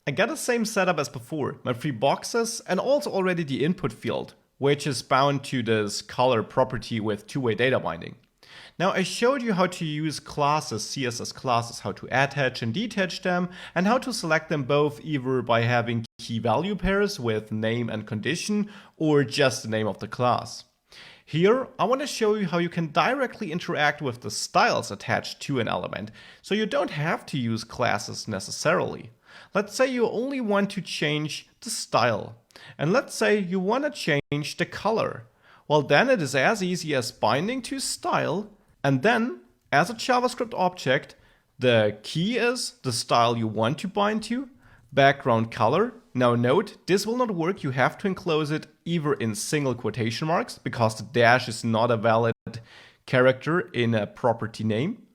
I got the same setup as before, my three boxes and also already the input field, which is bound to this color property with two-way data binding. Now I showed you how to use classes, CSS classes, how to attach and detach them, and how to select them both either by having key value pairs with name and condition, or just the name of the class. Here, I want to show you how you can directly interact with the styles attached to an element, so you don't have to use classes necessarily. Let's say you only want to change the style, and let's say you want to change the color. Well, then it is as easy as binding to style, and then, as a JavaScript object, the key is the style you want to bind to, background color. Now note, this will not work, you have to enclose it either in single quotation marks, because the dash is not a valid character in a property name,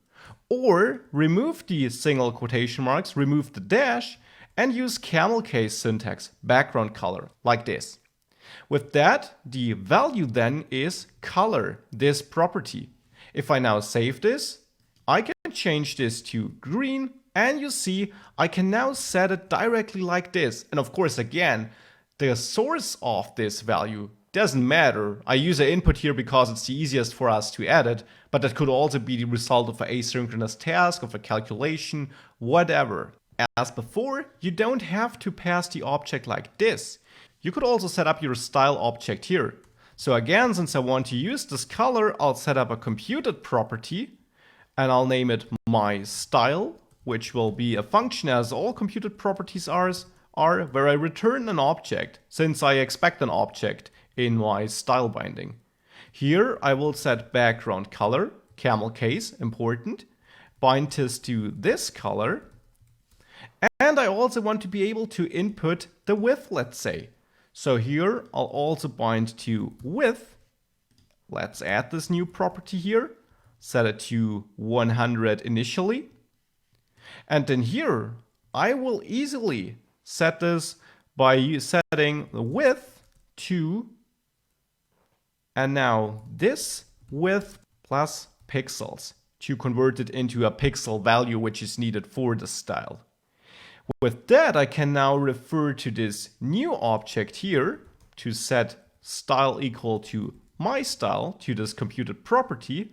or remove the single quotation marks, remove the dash, and use camel case syntax, background color, like this. With that, the value then is color, this property. If I now save this, I can change this to green, and you see I can now set it directly like this. And of course, again, the source of this value doesn't matter. I use an input here because it's the easiest for us to edit, but that could also be the result of an asynchronous task, of a calculation, whatever. As before, you don't have to pass the object like this. You could also set up your style object here. So again, since I want to use this color, I'll set up a computed property, and I'll name it my style, which will be a function as all computed properties are, where I return an object, since I expect an object in my style binding. Here I will set background color, camel case, important, bind this to this color, and I also want to be able to input the width, let's say. So here I'll also bind to width. Let's add this new property here, set it to 100 initially. And then here I will easily set this by setting the width to, and now this width plus pixels to convert it into a pixel value which is needed for the style. With that, I can now refer to this new object here to set style equal to my style to this computed property.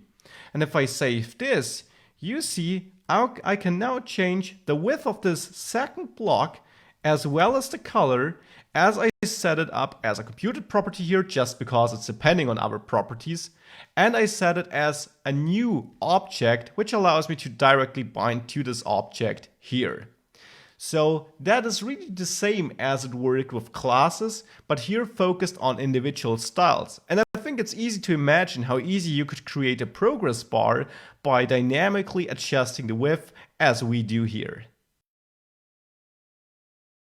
And if I save this, you see I can now change the width of this second block as well as the color, as I set it up as a computed property here just because it's depending on other properties. And I set it as a new object, which allows me to directly bind to this object here. So that is really the same as it worked with classes, but here focused on individual styles. And I think it's easy to imagine how easy you could create a progress bar by dynamically adjusting the width as we do here.